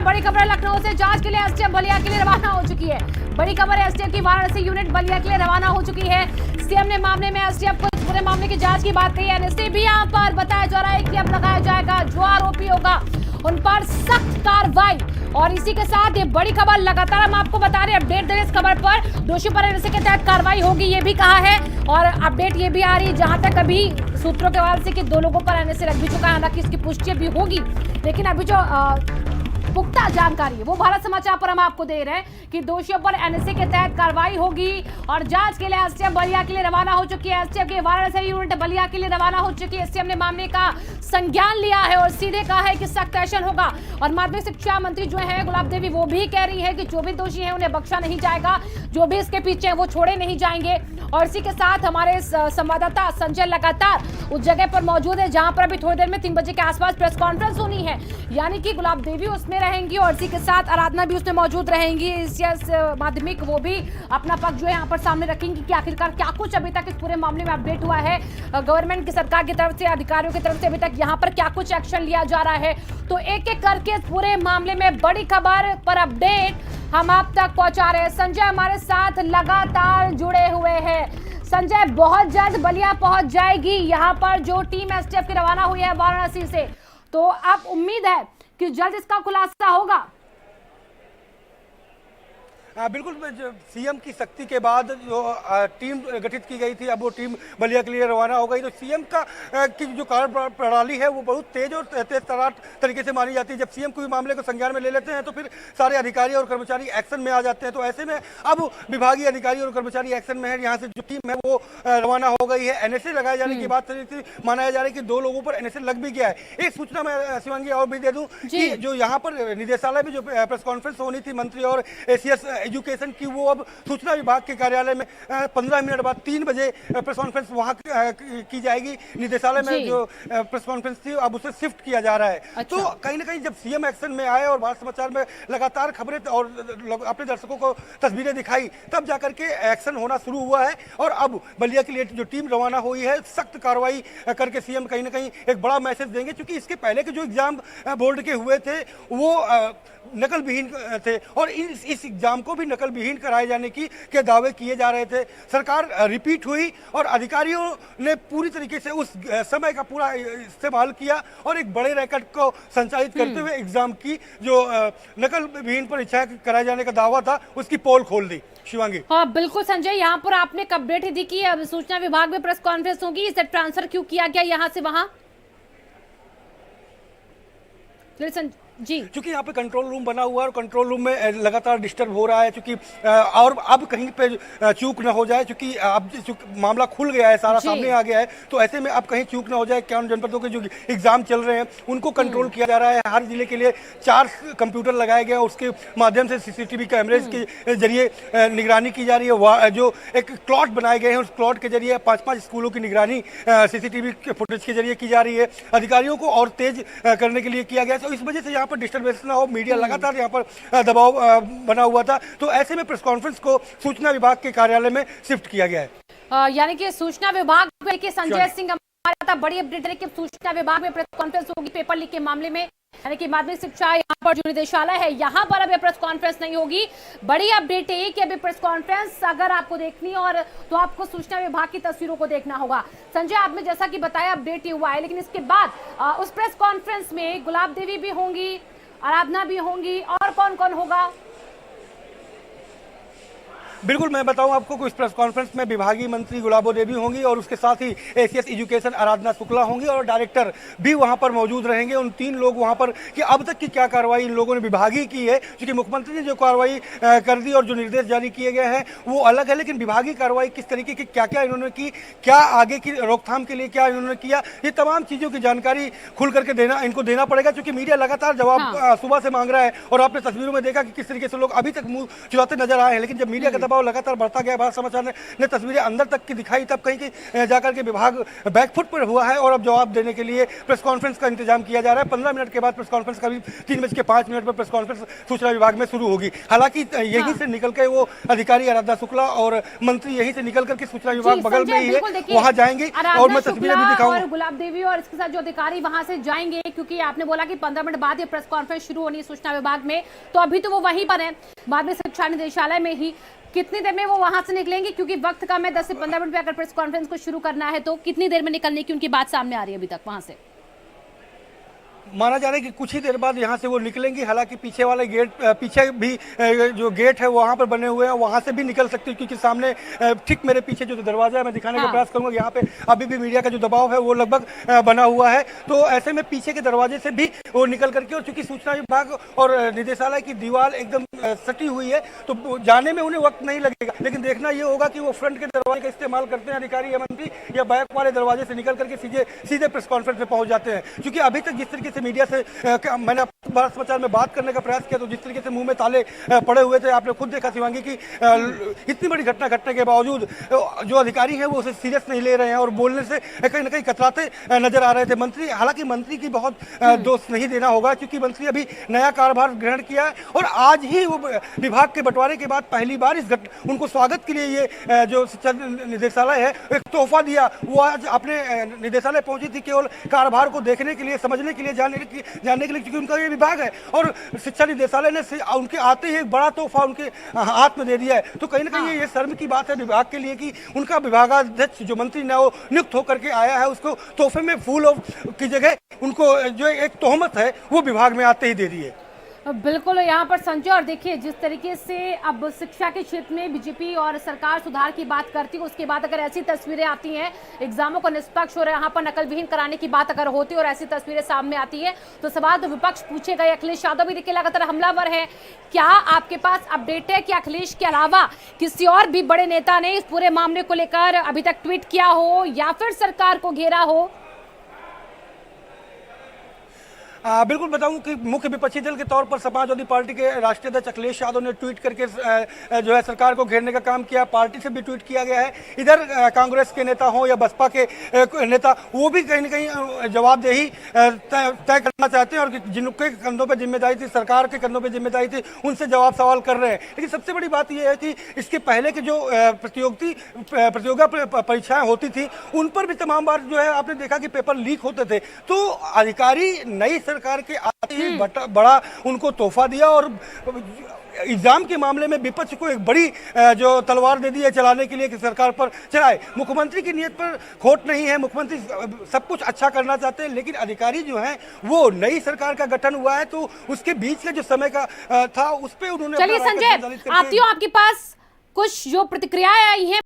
बड़ी खबर लखनऊ से जांच के लिए एसटीएफ बलिया के लिए रवाना हो चुकी है। बड़ी खबर एसटीएफ की वाराणसी यूनिट बलिया के लिए रवाना हो चुकी है। सीएम ने मामले में एसटीएफ को इस पूरे मामले की जांच की बात कही है। एनएसए भी यहाँ पर बताया जा रहा है कि अब लगाया जाएगा, जो आरोपी होगा उन पर सख्त कार्रवाई। और इसी के साथ ये बड़ी खबर लगातार हम आपको बता रहे हैं, अपडेट दे रहे इस खबर पर। दोषी पर एनएसए के तहत कार्रवाई होगी ये भी कहा है। और अपडेट ये भी आ रही है जहां तक अभी सूत्रों के हवाले से कि 2 लोगों पर एनएसए लग भी चुका है, हालांकि इसकी पुष्टि भी होगी। लेकिन अभी जो पुख्ता जानकारी है वो भारत समाचार पर हम आपको दे रहे हैं कि दोषियों पर एनएसए के तहत कार्रवाई होगी। और जांच के लिए एसटीएफ बलिया के लिए रवाना हो चुकी है। एसटीएफ की वाराणसी यूनिट बलिया के लिए रवाना हो चुकी है। सीएम ने मामले का संज्ञान लिया है और सीधे कहा है कि सख्त एक्शन होगा। और माध्यमिक शिक्षा मंत्री जो है गुलाब देवी, वो भी कह रही है कि जो भी दोषी है उन्हें बख्शा नहीं जाएगा, जो भी इसके पीछे है वो छोड़े नहीं जाएंगे। और इसी के साथ हमारे संवाददाता संजय लगातार उस जगह पर मौजूद है जहां पर अभी थोड़ी देर में 3 बजे के आसपास प्रेस कॉन्फ्रेंस होनी है, यानी कि गुलाब देवी उसमें रहेंगी और इसी के साथ आराधना भी उसमें मौजूद रहेंगी। माध्यमिक वो भी अपना पक्ष जो है यहाँ पर सामने रखेंगी कि आखिरकार क्या कुछ अभी तक इस पूरे मामले में अपडेट हुआ है, गवर्नमेंट की, सरकार की तरफ से, अधिकारियों की तरफ से अभी तक यहाँ पर क्या कुछ एक्शन लिया जा रहा है। तो एक एक करके इस पूरे मामले में बड़ी खबर पर अपडेट हम आप तक पहुंचा रहे हैं। संजय हमारे साथ लगातार जुड़े हुए हैं। संजय, बहुत जल्द बलिया पहुंच जाएगी यहाँ पर जो टीम एसटीएफ की रवाना हुई है वाराणसी से, तो अब उम्मीद है कि जल्द इसका खुलासा होगा। बिल्कुल, सीएम की सख्ती के बाद जो टीम गठित की गई थी, अब वो टीम बलिया के लिए रवाना हो गई। तो सीएम का की जो कार्य प्रणाली है वो बहुत तेज और तेज तरार तरीके से मानी जाती है। जब सीएम कोई मामले को संज्ञान में ले लेते हैं तो फिर सारे अधिकारी और कर्मचारी एक्शन में आ जाते हैं। तो ऐसे में अब विभागीय अधिकारी और कर्मचारी एक्शन में है। यहाँ से जो टीम है वो रवाना हो गई है। एनएसए लगाए जाने की बात माना जा रही है कि 2 लोगों पर एनएसए लग भी गया है। एक सूचना मैं शिवांगी और भी दे दूं कि जो यहाँ पर निदेशालय में जो प्रेस कॉन्फ्रेंस होनी थी मंत्री और एसीएस एजुकेशन की, वो अब सूचना विभाग के कार्यालय में 15 मिनट बाद 3 बजे प्रेस कॉन्फ्रेंस वहां की जाएगी। निदेशालय में जो प्रेस कॉन्फ्रेंस थी अब उसे शिफ्ट किया जा रहा है। अच्छा। तो कहीं ना कहीं जब सीएम एक्शन में आए और भारत समाचार में लगातार खबरें और अपने दर्शकों को तस्वीरें दिखाई, तब जाकर के एक्शन होना शुरू हुआ है। और अब बलिया के लिए जो टीम रवाना हुई है, सख्त कार्रवाई करके सीएम कहीं ना कहीं एक बड़ा मैसेज देंगे। क्योंकि इसके पहले के जो एग्जाम बोर्ड के हुए थे वो नकल विहीन थे और इस एग्जाम को भी नकल विहीन कराए जाने के दावे किए जा रहे थे। सरकार रिपीट हुई और अधिकारियों ने पूरी तरीके से उस समय का पूरा इस्तेमाल किया और एक बड़े रैकेट को संचालित करते हुए एग्जाम की जो नकल विहीन परीक्षाएं कराए जाने का दावा था उसकी पोल खोल दी। शिवांगी। हाँ बिल्कुल संजय, यहाँ पर आपने अपडेट दी कि अब सूचना विभाग में प्रेस कॉन्फ्रेंस होगी, इसे ट्रांसफर क्यों किया गया यहाँ से वहां? जी, क्योंकि यहाँ पे कंट्रोल रूम बना हुआ है और कंट्रोल रूम में लगातार डिस्टर्ब हो रहा है। क्योंकि और अब कहीं पे चूक ना हो जाए, क्योंकि अब मामला खुल गया है, सारा सामने आ गया है। तो ऐसे में अब कहीं चूक ना हो जाए। 51 जनपदों के जो एग्जाम चल रहे हैं उनको कंट्रोल किया जा रहा है। हर जिले के लिए 4 कंप्यूटर लगाए गए, उसके माध्यम से सीसीटीवी कैमरेज के जरिए निगरानी की जा रही है। जो एक क्लॉट बनाए गए हैं उस क्लॉट के जरिए 5-5 स्कूलों की निगरानी सीसीटीवी फुटेज के जरिए की जा रही है। अधिकारियों को और तेज करने के लिए किया गया। तो इस वजह से यहाँ पर डिस्टर्बेंस ना हो, मीडिया लगातार यहाँ पर दबाव बना हुआ था। तो ऐसे में प्रेस कॉन्फ्रेंस को सूचना विभाग के कार्यालय में शिफ्ट किया गया है। यानी कि सूचना विभाग के संजय सिंह हमारे साथ बड़ी अपडेट है कि सूचना विभाग में प्रेस कॉन्फ्रेंस होगी पेपर लीक के मामले में। यानी कि माध्यमिक शिक्षा यहाँ पर जो निदेशालय है यहाँ पर अभी प्रेस कॉन्फ्रेंस नहीं होगी। बड़ी अपडेट है कि अभी प्रेस कॉन्फ्रेंस अगर आपको देखनी और तो आपको सूचना विभाग की तस्वीरों को देखना होगा। संजय, आपने जैसा कि बताया अपडेट ही हुआ है, लेकिन इसके बाद उस प्रेस कॉन्फ्रेंस में गुलाब देवी भी होंगी, आराधना भी होंगी, और कौन कौन होगा? बिल्कुल, मैं बताऊं आपको कि इस प्रेस कॉन्फ्रेंस में विभागीय मंत्री गुलाबो देवी होंगी और उसके साथ ही एसीएस एजुकेशन आराधना शुक्ला होंगी और डायरेक्टर भी वहां पर मौजूद रहेंगे। उन 3 लोग वहां पर कि अब तक की क्या कार्रवाई इन लोगों ने विभागीय की है, क्योंकि मुख्यमंत्री ने जो कार्रवाई कर दी और जो निर्देश जारी किए गए हैं वो अलग है, लेकिन विभागीय कार्रवाई किस तरीके की, क्या क्या इन्होंने की, क्या आगे की रोकथाम के लिए क्या इन्होंने किया, ये तमाम चीज़ों की जानकारी खुल करके इनको देना पड़ेगा। क्योंकि मीडिया लगातार जवाब सुबह से मांग रहा है और आपने तस्वीरों में देखा कि किस तरीके से लोग अभी तक मुंह चुराते नजर आए हैं। लेकिन जब मीडिया का दबाव लगातार बढ़ता गया। भारत समाचार ने तस्वीरें अंदर तक की दिखाई, तब कहीं की जाकर के विभाग बैकफुट पर हुआ है और अब जवाब देने के लिए प्रेस कॉन्फ्रेंस का इंतजाम किया जा रहा है। 15 मिनट के बाद प्रेस कॉन्फ्रेंस करीब 3:05 पर प्रेस कॉन्फ्रेंस सूचना विभाग में शुरू होगी। हालांकि यहीं से निकल के वो अधिकारी आराधना शुक्ला और मंत्री यहीं से निकल करके सूचना विभाग बगल में ही है, वहां जाएंगे और मैं तस्वीरें भी दिखाऊंगा। गुलाब देवी और इसके साथ जो अधिकारी वहां से जाएंगे, क्योंकि आपने बोला कि 15 मिनट बाद ये प्रेस कॉन्फ्रेंस शुरू होनी है सूचना विभाग में, तो अभी तो वो वहीं पर है, बाद में शिक्षा निदेशालय में ही। कितनी देर में वो वहां से निकलेंगे, क्योंकि वक्त कम है, 10 से 15 मिनट में अगर प्रेस कॉन्फ्रेंस को शुरू करना है तो कितनी देर में निकलने की उनकी बात सामने आ रही है अभी तक वहां से? माना जा रहा है कि कुछ ही देर बाद यहाँ से वो निकलेंगी। हालांकि पीछे वाले गेट, पीछे भी जो गेट है वहाँ पर बने हुए हैं, वहाँ से भी निकल सकती है, क्योंकि सामने ठीक मेरे पीछे जो दरवाजा है मैं दिखाने का प्रयास करूंगा। यहाँ पे अभी भी मीडिया का जो दबाव है वो लगभग बना हुआ है, तो ऐसे में पीछे के दरवाजे से भी वो निकल करके, और चूंकि सूचना विभाग और निदेशालय की दीवार एकदम सटी हुई है तो जाने में उन्हें वक्त नहीं लगेगा। लेकिन देखना ये होगा कि वो फ्रंट के दरवाजे का इस्तेमाल करते हैं अधिकारी या मंत्री, या बैक वाले दरवाजे से निकल करके सीधे प्रेस कॉन्फ्रेंस में पहुंच जाते हैं। क्योंकि अभी तक जिस तरीके से मीडिया से मैंने भारत समाचार में बात करने का प्रयास किया तो जिस तरीके से मुंह में ताले पड़े हुए थे, आपने खुद देखा शिवांगी की इतनी बड़ी घटना घटने के बावजूद जो अधिकारी हैं वो उसे सीरियस नहीं ले रहे हैं और बोलने से कहीं ना कहीं कतराते नजर आ रहे थे मंत्री। हालांकि मंत्री की बहुत दोष नहीं देना होगा, क्योंकि मंत्री अभी नया कार्यभार ग्रहण किया है और आज ही वो विभाग के बंटवारे के बाद पहली बार उनको स्वागत के लिए ये जो शिक्षा निदेशालय है एक तोहफा दिया। वो आज अपने निदेशालय पहुंची थी केवल कार्यभार को देखने के लिए, समझने के लिए, जानने के लिए, क्योंकि उनका ये विभाग है और शिक्षा निदेशालय ने उनके आते ही एक बड़ा तोहफा उनके हाथ में दे दिया है। तो कहीं ना कहीं ये शर्म की बात है विभाग के लिए कि उनका विभागाध्यक्ष जो मंत्री ने वो नियुक्त होकर के आया है, उसको तोहफे में फूल की जगह उनको जो एक तोहमत है वो विभाग में आते ही दे दी है। बिल्कुल यहाँ पर संजय, और देखिए जिस तरीके से अब शिक्षा के क्षेत्र में बीजेपी और सरकार सुधार की बात करती है, उसके बाद अगर ऐसी तस्वीरें आती हैं, एग्जामों को निष्पक्ष और यहाँ पर नकल विहीन कराने की बात अगर होती है और ऐसी तस्वीरें सामने आती है तो सवाल तो विपक्ष पूछेगा। अखिलेश यादव भी देखिए लगातार हमलावर है। क्या आपके पास अपडेट है कि अखिलेश के अलावा किसी और भी बड़े नेता ने इस पूरे मामले को लेकर अभी तक ट्वीट किया हो या फिर सरकार को घेरा हो? बिल्कुल बताऊं कि मुख्य विपक्षी दल के तौर पर समाजवादी पार्टी के राष्ट्रीय अध्यक्ष अखिलेश यादव ने ट्वीट करके जो है सरकार को घेरने का काम किया। पार्टी से भी ट्वीट किया गया है। इधर कांग्रेस के नेता हो या बसपा के नेता, वो भी कहीं ना कहीं जवाबदेही तय करना चाहते हैं और जिनके कंधों पर जिम्मेदारी थी, सरकार के कंधों पर जिम्मेदारी थी, उनसे जवाब सवाल कर रहे हैं। लेकिन सबसे बड़ी बात यह है कि इसके पहले के जो प्रतियोगिता परीक्षाएं होती थी उन पर भी तमाम बार जो है आपने देखा कि पेपर लीक होते थे। तो अधिकारी नई सरकार के आते ही बड़ा उनको तोहफा दिया और एग्जाम के मामले में विपक्ष को एक बड़ी जो तलवार दे दी है चलाने के लिए कि सरकार पर चलाए। मुख्यमंत्री की नीयत पर खोट नहीं है, मुख्यमंत्री सब कुछ अच्छा करना चाहते हैं, लेकिन अधिकारी जो हैं वो नई सरकार का गठन हुआ है तो उसके बीच का जो समय का था उस पर उन्होंने। चलिए संजय, आती हूँ आपके पास, कुछ जो प्रतिक्रियाएं आई हैं